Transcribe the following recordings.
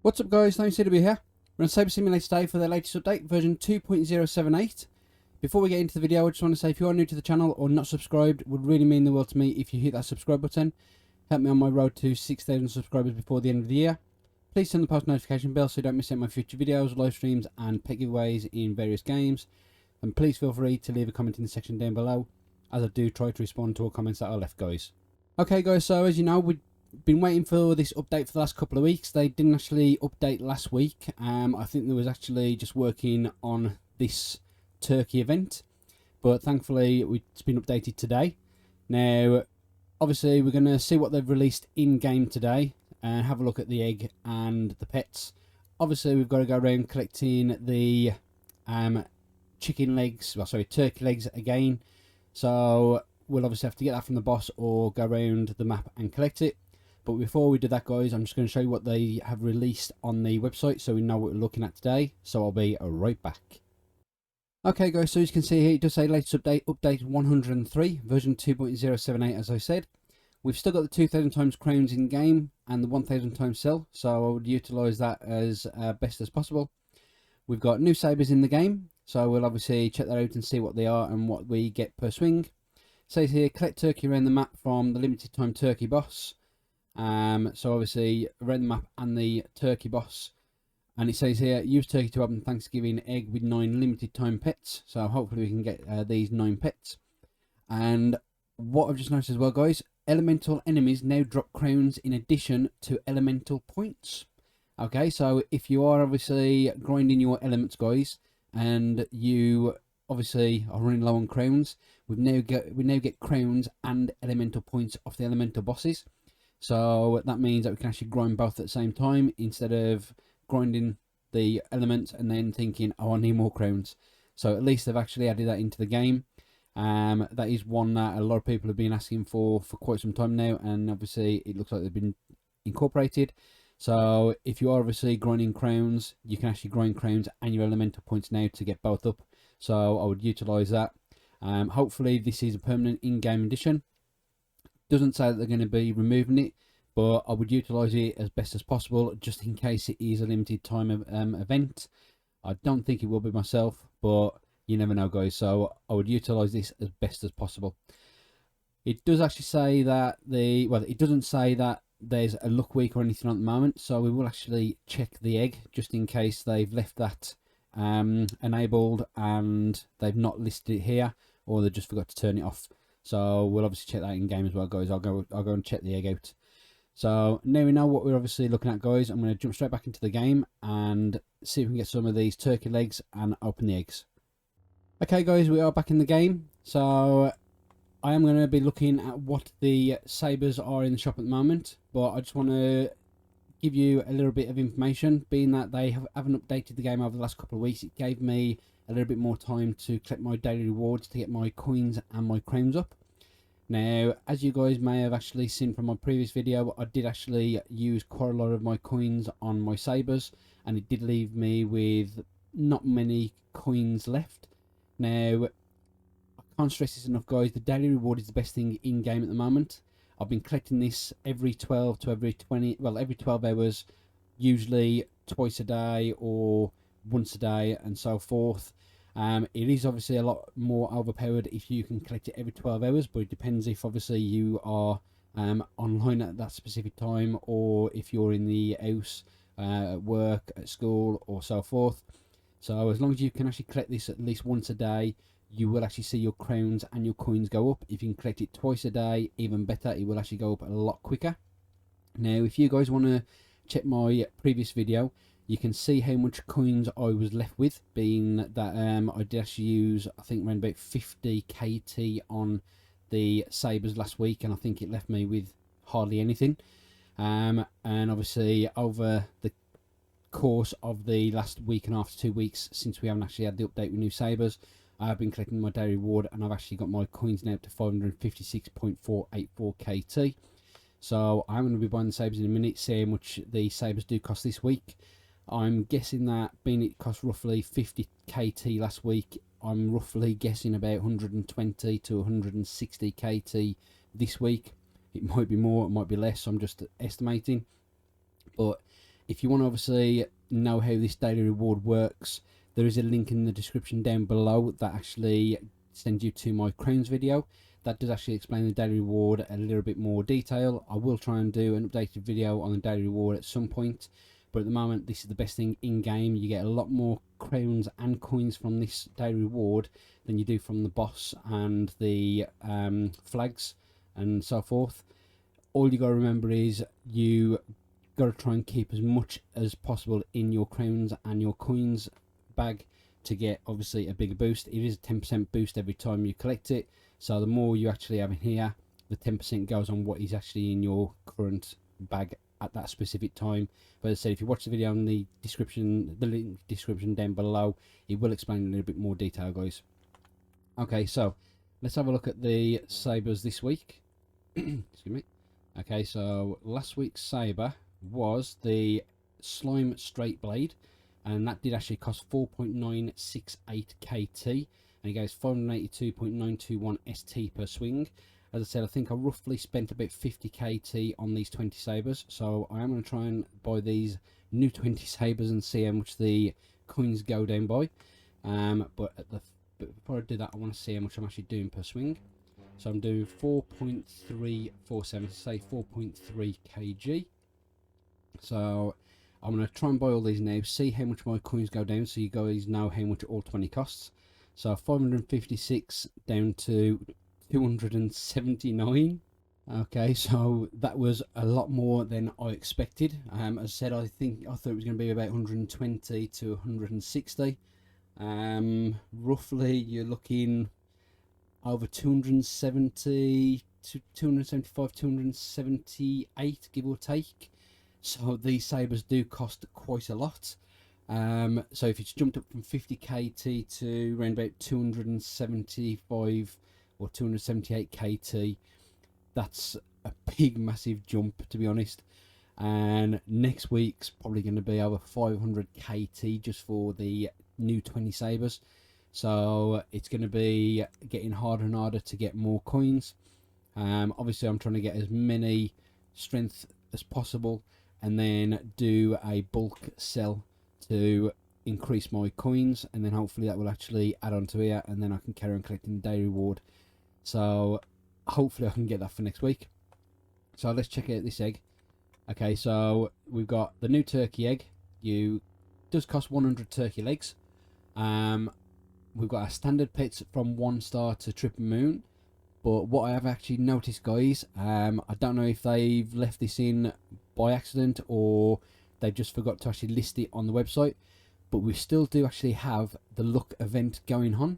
What's up guys, ThorinCW here. We're on Saber Simulator today for the latest update, version 2.078. Before we get into the video, I just want to say if you are new to the channel or not subscribed, it would really mean the world to me if you hit that subscribe button. Help me on my road to 6,000 subscribers before the end of the year. Please turn the post notification bell so you don't miss out my future videos, live streams and pet giveaways in various games. And please feel free to leave a comment in the section down below, as I do try to respond to all comments that are left, guys. Okay guys, so as you know, we've been waiting for this update for the last couple of weeks. They didn't actually update last week. I think there was actually just working on this turkey event, but thankfully it's been updated today. Now obviously we're going to see what they've released in game today and have a look at the egg and the pets. Obviously we've got to go around collecting the chicken legs, well sorry, turkey legs again, so we'll obviously have to get that from the boss or go around the map and collect it. But before we do that guys, I'm just going to show you what they have released on the website so we know what we're looking at today. So I'll be right back. Okay guys, so as you can see here, it does say latest update, update 103, version 2.078 as I said. We've still got the 2,000 times crowns in game and the 1,000 times sell, so I would utilise that as best as possible. We've got new sabers in the game, so we'll obviously check that out and see what they are and what we get per swing. It says here, collect turkey around the map from the limited time turkey boss. So obviously around the map and the turkey boss, and it says here use turkey to open Thanksgiving egg with 9 limited time pets, so hopefully we can get these 9 pets. And what I've just noticed as well guys, elemental enemies now drop crowns in addition to elemental points. Okay, so if you are obviously grinding your elements guys and you obviously are running low on crowns, we now get crowns and elemental points off the elemental bosses. So that means that we can actually grind both at the same time instead of grinding the elements and then thinking, oh, I need more crowns. So at least they've actually added that into the game. That is one that a lot of people have been asking for quite some time now, and obviously it looks like they've been incorporated. So if you are obviously grinding crowns, you can actually grind crowns and your elemental points now to get both up. So I would utilise that. Hopefully this is a permanent in-game addition. Doesn't say that they're going to be removing it, but I would utilise it as best as possible just in case it is a limited time event. I don't think it will be myself, but you never know guys, so I would utilise this as best as possible. It does actually say that it doesn't say that there's a luck week or anything at the moment, so we will actually check the egg just in case they've left that enabled and they've not listed it here, or they just forgot to turn it off. So we'll obviously check that in game as well guys. I'll go and check the egg out. So now we know what we're obviously looking at guys, I'm going to jump straight back into the game and see if we can get some of these turkey legs and open the eggs. Okay guys, we are back in the game. So I am going to be looking at what the sabers are in the shop at the moment, but I just want to give you a little bit of information, being that they haven't updated the game over the last couple of weeks. It gave me a little bit more time to collect my daily rewards to get my coins and my crowns up. Now, as you guys may have actually seen from my previous video, I did actually use quite a lot of my coins on my sabers, and it did leave me with not many coins left. Now, I can't stress this enough guys, the daily reward is the best thing in game at the moment. I've been collecting this every 12 to every 20, well every 12 hours, usually twice a day or once a day and so forth. It is obviously a lot more overpowered if you can collect it every 12 hours, but it depends if obviously you are online at that specific time, or if you're in the house, at work, at school or so forth. So as long as you can actually collect this at least once a day, you will actually see your crowns and your coins go up. If you can collect it twice a day, even better, it will actually go up a lot quicker. Now if you guys want to check my previous video, you can see how much coins I was left with, being that I did actually use, I think, around about 50 KT on the sabers last week, and I think it left me with hardly anything. And obviously over the course of the last week and a half to 2 weeks, since we haven't actually had the update with new sabers, I've been collecting my daily reward, and I've actually got my coins now up to 556.484 KT. So I'm going to be buying the sabers in a minute, see how much the sabers do cost this week. I'm guessing that, being it cost roughly 50 KT last week, I'm roughly guessing about 120 to 160 KT this week. It might be more, it might be less, I'm just estimating. But If you want to obviously know how this daily reward works, there is a link in the description down below that actually sends you to my crowns video. That does actually explain the daily reward a little bit more detail. I will try and do an updated video on the daily reward at some point, but at the moment this is the best thing in game. You get a lot more crowns and coins from this daily reward than you do from the boss and the flags and so forth. All you got to remember is you got to try and keep as much as possible in your crowns and your coins bag to get obviously a bigger boost. It is a 10% boost every time you collect it, so the more you actually have in here, the 10% goes on what is actually in your current bag at that specific time. But as I said, if you watch the video in the description, the link description down below, it will explain a little bit more detail, guys. Okay, so let's have a look at the sabers this week. Excuse me. Okay, so last week's saber was the slime straight blade, and that did actually cost 4.968 KT, and it goes 582.921 ST per swing. As I said, I think I roughly spent about 50 KT on these 20 sabers, so I am going to try and buy these new 20 sabers and see how much the coins go down by. But before I do that, I want to see how much I'm actually doing per swing. So I'm doing 4.347, say 4.3 kg. So I'm going to try and buy all these now, see how much my coins go down, so you guys know how much all 20 costs. So 556 down to 279. Okay, so that was a lot more than I expected. As I said, I thought it was going to be about 120 to 160. Roughly you're looking over 270 to 275, 278, give or take. So these sabers do cost quite a lot. So if it's jumped up from 50 KT to around about 275 or 278 KT, that's a big massive jump, to be honest. And next week's probably going to be over 500 KT just for the new 20 sabers. So it's going to be getting harder and harder to get more coins. Obviously I'm trying to get as many strength as possible and then do a bulk sell to increase my coins, and then hopefully that will actually add on to here, and then I can carry on collecting the day reward. So hopefully I can get that for next week. So let's check out this egg. Okay, so we've got the new turkey egg. Does cost 100 turkey legs. We've got our standard pets from 1 star to triple moon. But what I have actually noticed, guys, I don't know if they've left this in by accident or they've just forgot to actually list it on the website, but we still do actually have the luck event going on,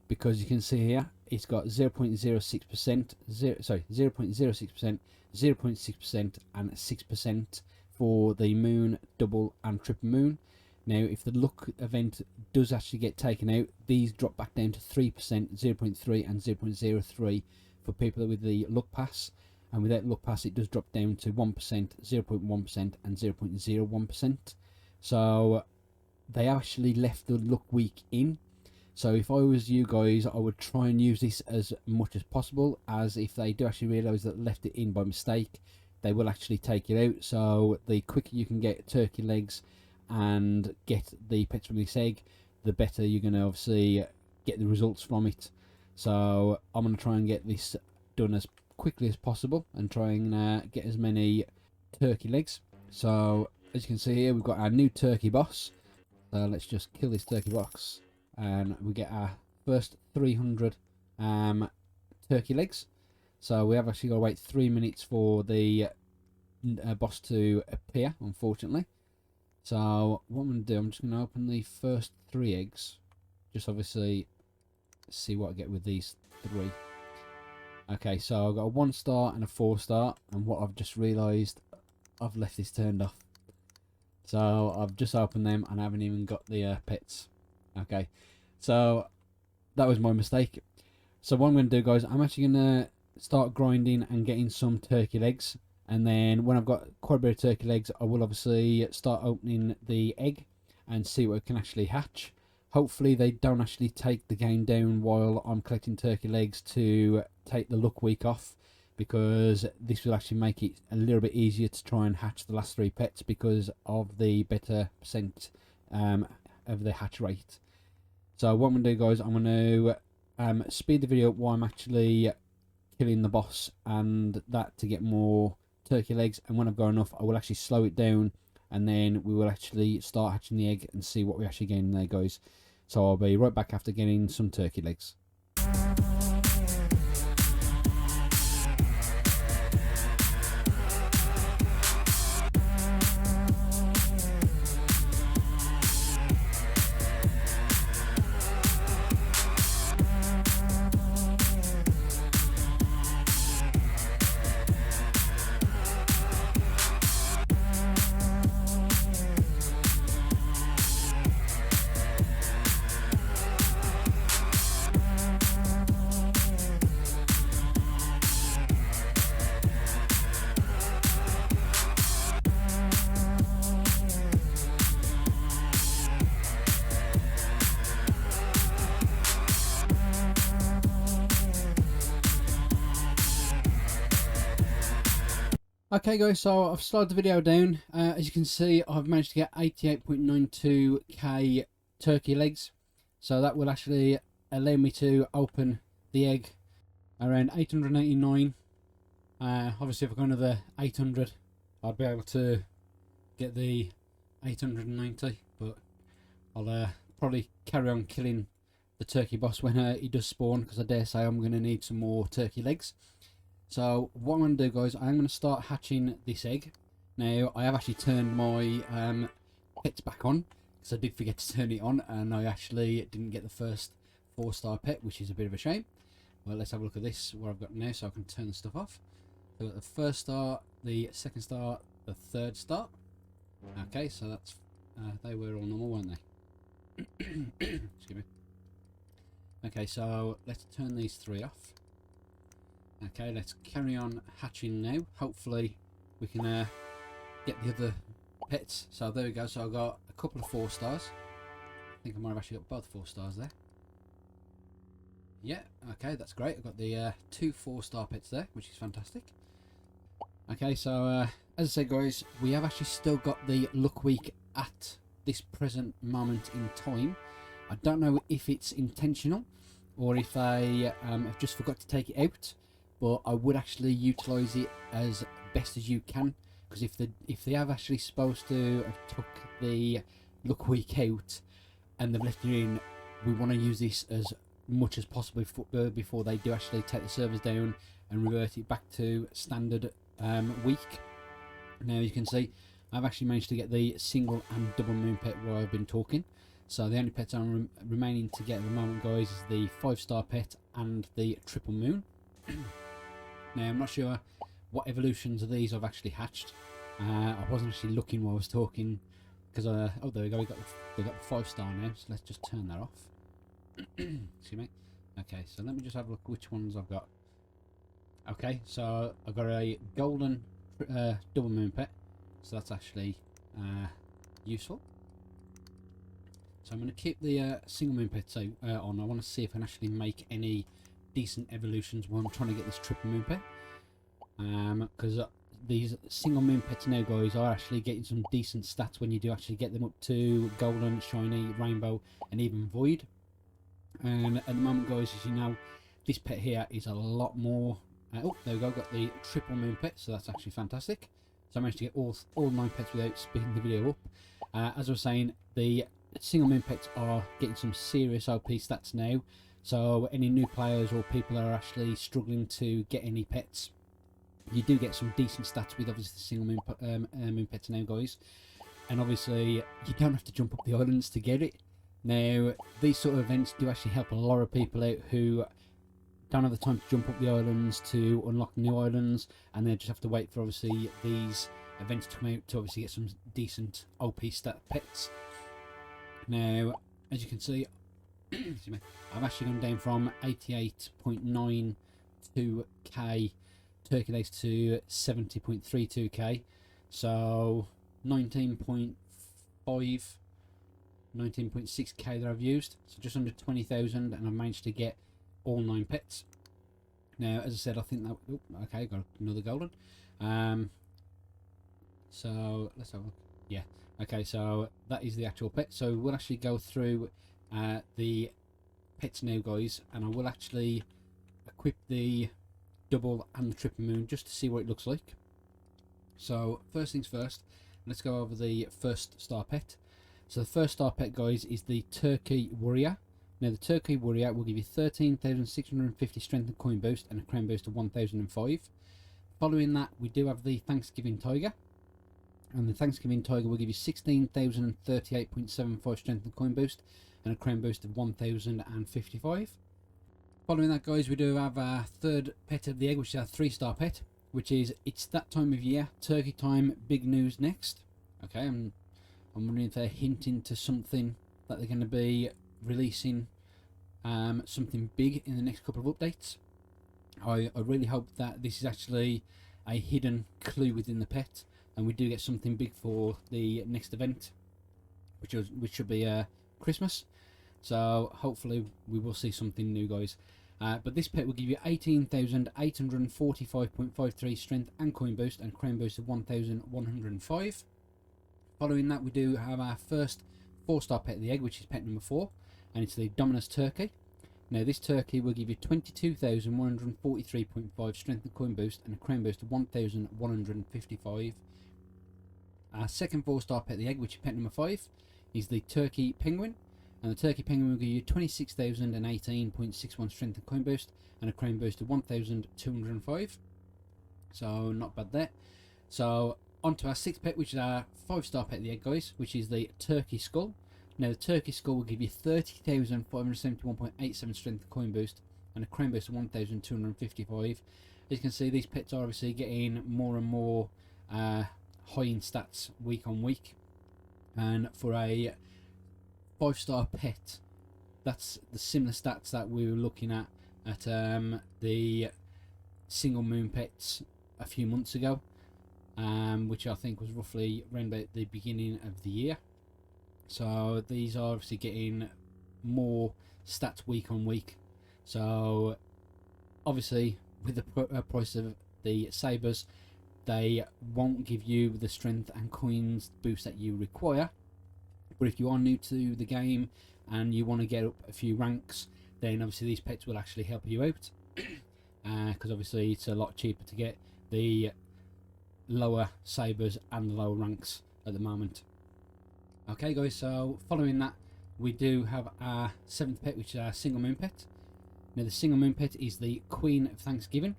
because you can see here it's got 0.06%, 0.06%, 0.6% and 6% for the moon, double and triple moon. Now if the luck event does actually get taken out, these drop back down to 3%, 0.3 and 0.03 for people with the luck pass, and without luck pass it does drop down to 1%, 0.1% and 0.01%. so they actually left the luck week in. So if I was you guys, I would try and use this as much as possible, as if they do actually realise that left it in by mistake, they will actually take it out. So the quicker you can get turkey legs and get the pets from this egg, the better you're going to obviously get the results from it. So I'm going to try and get this done as quickly as possible and try and get as many turkey legs. So as you can see here, we've got our new turkey boss. So let's just kill this turkey box and we get our first 300 turkey legs. So we have actually got to wait 3 minutes for the boss to appear, unfortunately. So what I'm going to do, I'm just going to open the first 3 eggs, just obviously see what I get with these 3. Okay, so I've got a 1 star and a 4 star, and what I've just realised, I've left this turned off. So I've just opened them and I haven't even got the pets. Okay, so that was my mistake. So what I'm going to do, guys, I'm actually going to start grinding and getting some turkey legs, and then when I've got quite a bit of turkey legs, I will obviously start opening the egg and see what can actually hatch. Hopefully they don't actually take the game down while I'm collecting turkey legs to take the luck week off, because this will actually make it a little bit easier to try and hatch the last 3 pets because of the better percent of the hatch rate. So what I'm going to do, guys, I'm going to speed the video up while I'm actually killing the boss and that to get more turkey legs, and when I've got enough I will actually slow it down, and then we will actually start hatching the egg and see what we actually gain there, guys. So I'll be right back after getting some turkey legs. Okay guys, so I've slowed the video down. As you can see, I've managed to get 88.92k turkey legs. So that will actually allow me to open the egg around 889. Obviously if I go another 800, I'd be able to get the 890, but I'll probably carry on killing the turkey boss when he does spawn, because I dare say I'm going to need some more turkey legs. So what I'm going to do, guys, I'm going to start hatching this egg. Now, I have actually turned my pets back on, because I did forget to turn it on, and I actually didn't get the first 4-star pet, which is a bit of a shame. Well, let's have a look at this, what I've got now, so I can turn the stuff off. So I've got the 1st star, the 2nd star, the 3rd star. Okay, so that's they were all normal, weren't they? Excuse me. Okay, so let's turn these 3 off. Okay, let's carry on hatching now. Hopefully we can get the other pets. So there we go. So I've got a couple of 4 stars. I think I might have actually got both 4 stars there. Yeah, okay, that's great. I've got the 2 4-star pets there, which is fantastic. Okay, so as I said, guys, we have actually still got the luck week at this present moment in time. I don't know if it's intentional or if they have just forgot to take it out, but I would actually utilise it as best as you can, because if they have actually supposed to have took the luck week out and they've left it in, we want to use this as much as possible before they do actually take the servers down and revert it back to standard week. Now you can see I've actually managed to get the single and double moon pet while I've been talking. So the only pets I'm remaining to get at the moment, guys, is the 5-star pet and the triple moon. Now I'm not sure what evolutions of these I've actually hatched. I wasn't actually looking while I was talking, because oh, there we go, we got the 5-star now, so let's just turn that off. Excuse me. Okay, so let me just have a look which ones I've got. Okay, so I've got a golden double moon pet, so that's actually useful. So I'm going to keep the single moon pet on. I want to see if I can actually make any decent evolutions while I'm trying to get this triple moon pet, because these single moon pets now, guys, are actually getting some decent stats when you do actually get them up to golden, shiny, rainbow and even void. And at the moment, guys, as you know, this pet here is a lot more oh, there we go, got the triple moon pet, so that's actually fantastic. So I managed to get all 9 pets without speeding the video up. As I was saying, the single moon pets are getting some serious OP stats now, so any new players or people that are actually struggling to get any pets, you do get some decent stats with obviously the single moon pets now, guys. And obviously you don't have to jump up the islands to get it. Now these sort of events do actually help a lot of people out who don't have the time to jump up the islands to unlock new islands, and they just have to wait for obviously these events to come out to obviously get some decent OP stat pets. Now as you can see, excuse me, I've actually gone down from 88.92k turkey legs to 70.32k, so 19.6k that I've used, so just under 20,000, and I've managed to get all 9 pets. Now, as I said, I think that... Oh, okay, got another golden. So, let's have a look. Yeah, okay, so that is the actual pet. So we'll actually go through the pets now, guys, and I will actually equip the double and the triple moon just to see what it looks like. So, first things first, let's go over the first star pet. So the first star pet, guys, is the Turkey Warrior. Now the Turkey Warrior will give you 13,650 strength and coin boost and a crown boost of 1005. Following that, we do have the Thanksgiving Tiger. And the Thanksgiving Tiger will give you 16,038.75 strength and coin boost and a crown boost of 1055. Following that, guys, we do have our third pet of the egg, which is our 3-star pet, which is It's That Time of Year, Turkey Time, Big News Next. Okay, I'm wondering if they're hinting to something that they're going to be releasing something big in the next couple of updates. I really hope that this is actually a hidden clue within the pet, and we do get something big for the next event, which should be Christmas. So hopefully we will see something new, guys. But this pet will give you 18,845.53 strength and coin boost and crown boost of 1,105. Following that, we do have our first 4-star pet of the egg, which is pet number 4, and it's the Dominus Turkey. Now this turkey will give you 22,143.5 strength and coin boost and a crown boost of 1,155. Our second 4-star pet of the egg, which is pet number 5, is the Turkey Penguin. And the Turkey Penguin will give you 26,018.61 strength and coin boost and a crown boost of 1,205. So not bad there. So on to our 6th pet, which is our 5-star pet of the egg, guys, which is the Turkey Skull. Now the Turkey Skull will give you 30,571.87 strength and coin boost and a crown boost of 1,255. As you can see, these pets are obviously getting more and more high in stats week on week. And for a 5-star pet, that's the similar stats that we were looking at the single moon pets a few months ago, which I think was roughly around about the beginning of the year. So these are obviously getting more stats week on week. So obviously with the price of the Sabers, they won't give you the strength and coins boost that you require. But if you are new to the game and you want to get up a few ranks, then obviously these pets will actually help you out. Because obviously it's a lot cheaper to get the lower Sabers and the lower ranks at the moment. Okay, guys, so following that, we do have our 7th pet, which is our single moon pet. Now the single moon pet is the Queen of Thanksgiving,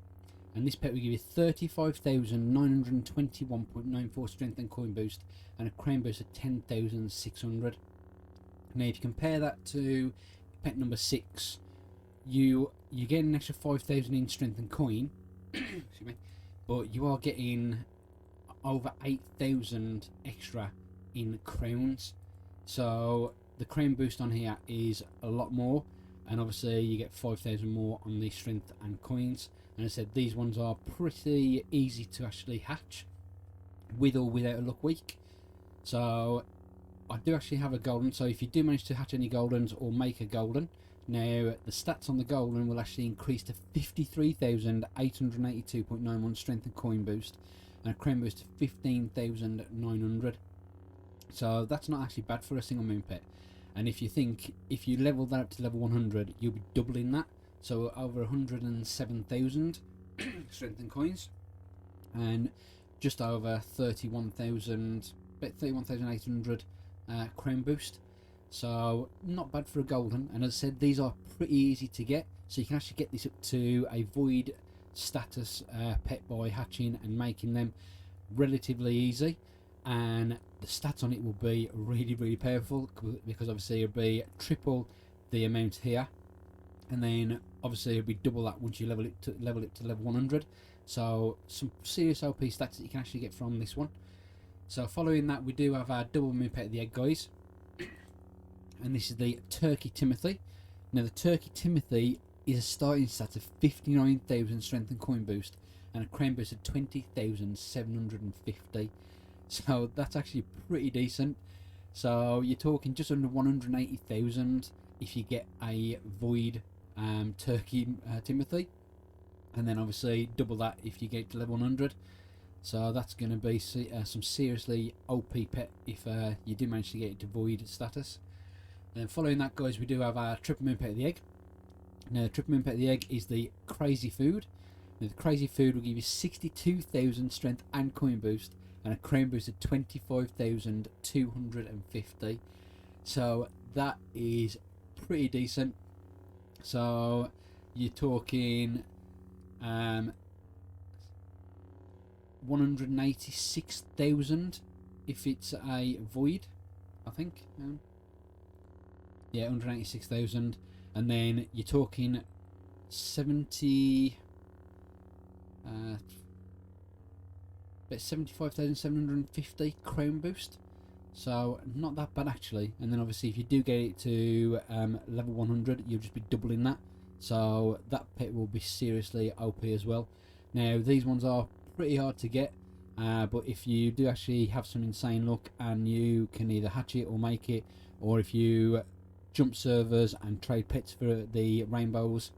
and this pet will give you 35,921.94 strength and coin boost and a crown boost of 10,600. Now if you compare that to pet number 6, you get an extra 5,000 in strength and coin, excuse me, but you are getting over 8,000 extra in crowns. So the crown boost on here is a lot more, and obviously you get 5,000 more on the strength and coins. And as I said, these ones are pretty easy to actually hatch with or without a luck week. So I do actually have a golden, so if you do manage to hatch any goldens or make a golden, now the stats on the golden will actually increase to 53,882.91 strength and coin boost and a crown boost of 15,900. So that's not actually bad for a single moon pet. And if you think, if you level that up to level 100, you'll be doubling that. So over 107,000 strength and coins, and just over 31,800 crown boost. So not bad for a golden. And as I said, these are pretty easy to get. So you can actually get this up to a void status pet by hatching and making them relatively easy. And the stats on it will be really powerful, because obviously it'll be triple the amount here, and then obviously it'll be double that once you level it to level 100. So some serious OP stats that you can actually get from this one. So following that, we do have our double moon pet of the egg, guys, and this is the Turkey Timothy. Now the Turkey Timothy is a starting stat of 59,000 strength and coin boost and a crown boost of 20,750. So that's actually pretty decent. So you're talking just under 180,000 if you get a void Turkey Timothy. and then obviously double that if you get to level 100. So that's going to be some seriously OP pet if you do manage to get it to void status. And following that, guys, we do have our triple moon pet of the egg. Now, the triple moon pet of the egg is the crazy food. Now, the crazy food will give you 62,000 strength and coin boost, and a crown boost of 25,250. So that is pretty decent. So you're talking 186,000 if it's a void, I think. Yeah, 186,000, and then you're talking 75,750 crown boost. So not that bad actually. And then obviously if you do get it to level 100, you'll just be doubling that. So that pet will be seriously OP as well. Now these ones are pretty hard to get, but if you do actually have some insane luck and you can either hatch it or make it, or if you jump servers and trade pets for the rainbows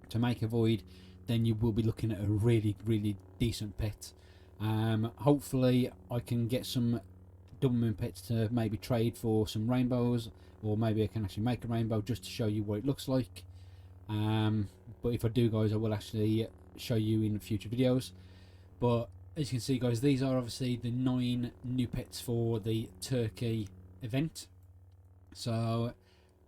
to make a void, then you will be looking at a really decent pet. Hopefully I can get some double moon pets to maybe trade for some rainbows, or maybe I can actually make a rainbow just to show you what it looks like. But if I do, guys, I will actually show you in future videos. But as you can see, guys, these are obviously the 9 new pets for the turkey event. So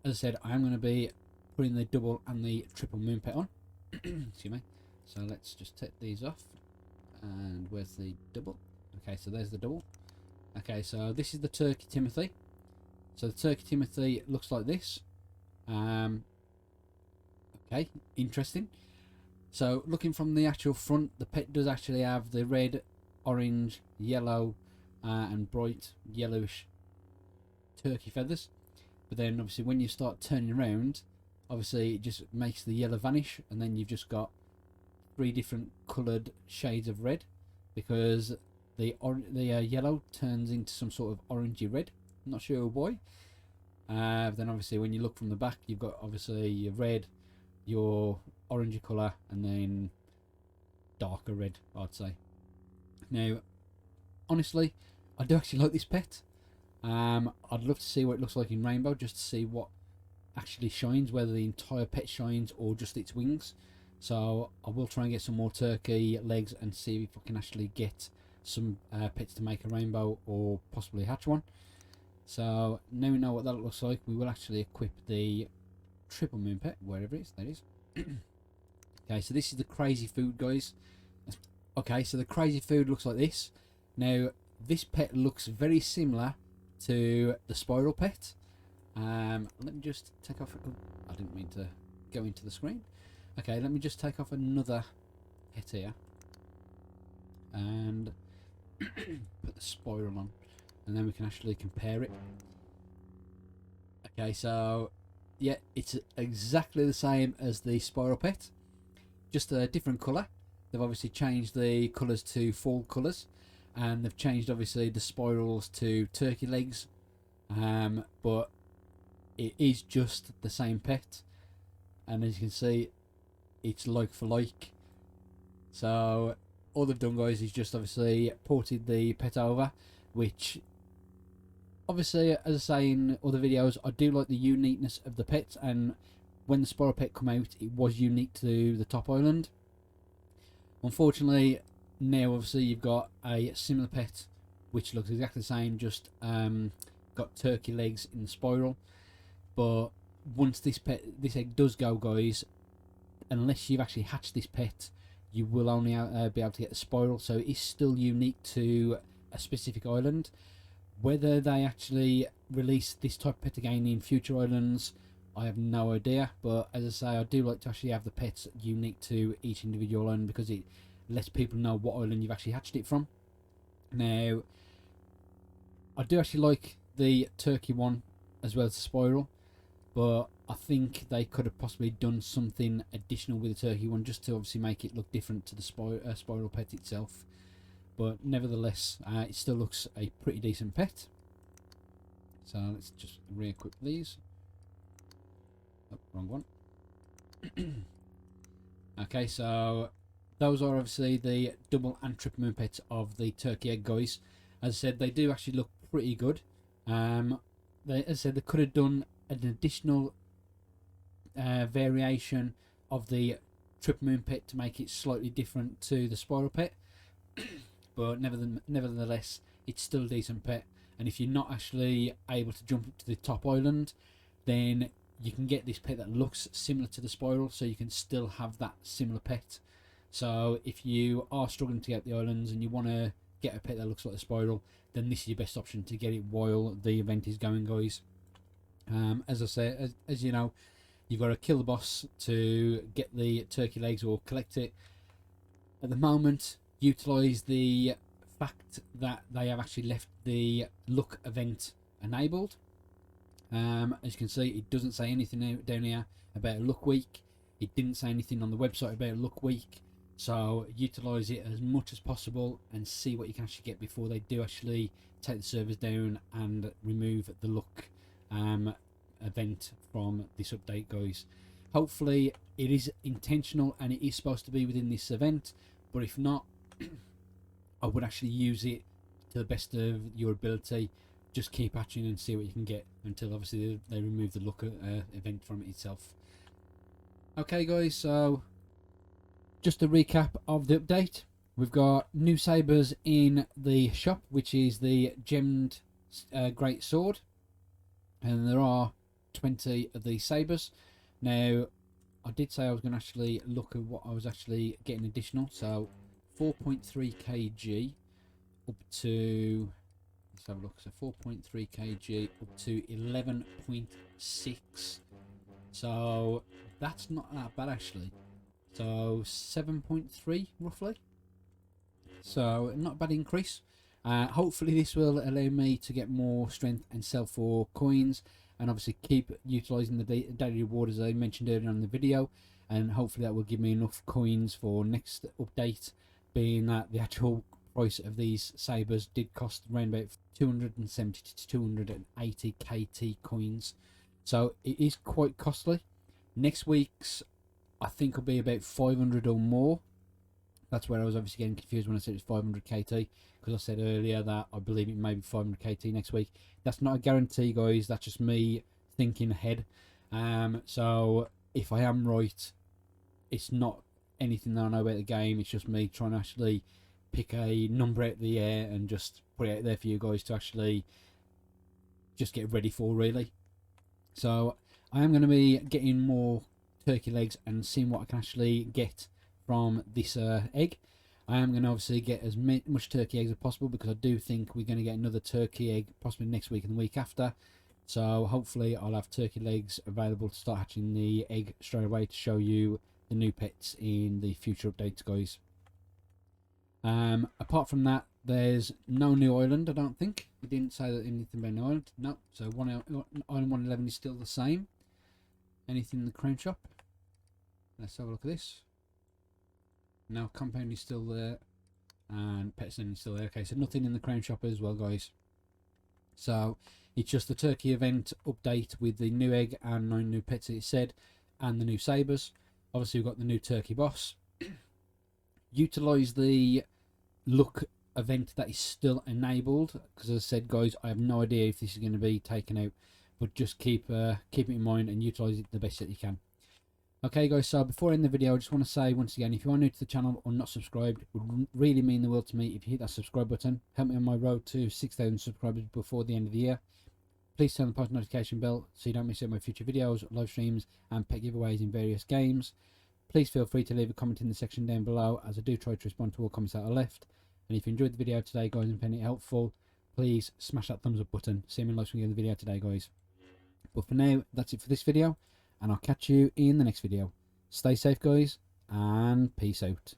as I said, I am going to be putting the double and the triple moon pet on. Excuse me. So let's just take these off. And where's the double? Okay, so there's the double. Okay, so this is the turkey Timothy. So the turkey Timothy looks like this. Okay, interesting. So looking from the actual front, the pet does actually have the red, orange, yellow, and bright yellowish turkey feathers. But then obviously when you start turning around, obviously it just makes the yellow vanish, and then you've just got 3 different coloured shades of red, because the yellow turns into some sort of orangey red. I'm not sure why. Then obviously when you look from the back, you've got obviously your red, your orangey colour, and then darker red, I'd say. Now honestly, I do actually like this pet. I'd love to see what it looks like in rainbow, just to see what actually shines, whether the entire pet shines or just its wings. So I will try and get some more turkey legs and see if I can actually get some pets to make a rainbow, or possibly hatch one. So now we know what that looks like, we will actually equip the triple moon pet, wherever it is. There it is. Okay, so this is the crazy food, guys. Okay, so the crazy food looks like this. Now this pet looks very similar to the spiral pet. Let me just take off. Oh, I didn't mean to go into the screen. Okay, let me just take off another pet here and put the spiral on, and then we can actually compare it. Okay, so yeah, it's exactly the same as the spiral pet, just a different colour. They've obviously changed the colours to fall colours, and they've changed obviously the spirals to turkey legs, but it is just the same pet, and as you can see, it's like for like. So all they've done, guys, is just obviously ported the pet over, which obviously, as I say in other videos, I do like the uniqueness of the pets, and when the spiral pet come out, it was unique to the top island. Unfortunately, now obviously you've got a similar pet which looks exactly the same, just got turkey legs in the spiral. But once this egg does go, guys, unless you've actually hatched this pet, you will only be able to get the spiral. So it is still unique to a specific island. Whether they actually release this type of pet again in future islands, I have no idea. But as I say, I do like to actually have the pets unique to each individual island, because it lets people know what island you've actually hatched it from. Now, I do actually like the turkey one as well as the spiral, but I think they could have possibly done something additional with the turkey one, just to obviously make it look different to the spiral pet itself. But nevertheless, it still looks a pretty decent pet. So let's just re-equip these. Oh, wrong one. Okay, so those are obviously the double and triple moon pets of the turkey egg, guys. As I said, they do actually look pretty good. As I said, they could have done an additional variation of the triple moon pet to make it slightly different to the spiral pet, but nevertheless, it's still a decent pet. And if you're not actually able to jump up to the top island, then you can get this pet that looks similar to the spiral, so you can still have that similar pet. So if you are struggling to get the islands and you want to get a pet that looks like the spiral, then this is your best option to get it while the event is going, guys. As I say, as you know, you've got to kill the boss to get the turkey legs or collect it. At the moment, utilize the fact that they have actually left the luck event enabled. As you can see, it doesn't say anything down here about a luck week. It didn't say anything on the website about a luck week. So utilize it as much as possible and see what you can actually get before they do actually take the servers down and remove the luck event from this update, guys. Hopefully it is intentional and it is supposed to be within this event, but if not, I would actually use it to the best of your ability. Just keep hatching and see what you can get until obviously they remove the luck event from it itself. Okay, guys, so just a recap of the update. We've got new sabers in the shop, which is the gemmed great sword, and there are 20 of these sabers. Now, I did say I was going to actually look at what I was actually getting additional. So 4.3 kg up to, let's have a look, so 4.3 kg up to 11.6. so that's not that bad actually. So 7.3 roughly, so not a bad increase. Hopefully this will allow me to get more strength and sell for coins, and obviously keep utilizing the daily reward as I mentioned earlier on in the video, and hopefully that will give me enough coins for next update, being that the actual price of these sabers did cost around about 270 to 280 KT coins, so it is quite costly. Next week's I think will be about 500 or more. That's where I was obviously getting confused when I said it was 500 KT, because I said earlier that I believe it may be 500 KT next week. That's not a guarantee, guys, that's just me thinking ahead. So if I am right, it's not anything that I know about the game, it's just me trying to actually pick a number out of the air and just put it out there for you guys to actually just get ready for, really. So I am going to be getting more turkey legs and seeing what I can actually get from this egg. I am going to obviously get as much turkey eggs as possible, because I do think we're going to get another turkey egg possibly next week and the week after. So hopefully I'll have turkey legs available to start hatching the egg straight away to show you the new pets in the future updates, guys. Apart from that, there's no new island, I don't think. We didn't say that anything about an island. No, so island 111 is still the same. Anything in the crown shop? Let's have a look at this. No, compound is still there, and pet center is still there. Okay, so nothing in the crown shop as well, guys. So it's just the turkey event update with the new egg and 9 new pets, it said, and the new sabers. Obviously we've got the new turkey boss. Utilize the luck event that is still enabled, because as I said, guys, I have no idea if this is going to be taken out, but just keep it in mind and utilize it the best that you can. Okay, guys, so before I end the video, I just want to say once again, if you are new to the channel or not subscribed, it would really mean the world to me if you hit that subscribe button. Help me on my road to 6,000 subscribers before the end of the year. Please turn on the post notification bell so you don't miss out my future videos, live streams and pet giveaways in various games. Please feel free to leave a comment in the section down below, as I do try to respond to all comments that are left. And if you enjoyed the video today, guys, and found it helpful, please smash that thumbs up button. See me like in the video today, guys. But for now, that's it for this video, and I'll catch you in the next video. Stay safe, guys, and peace out.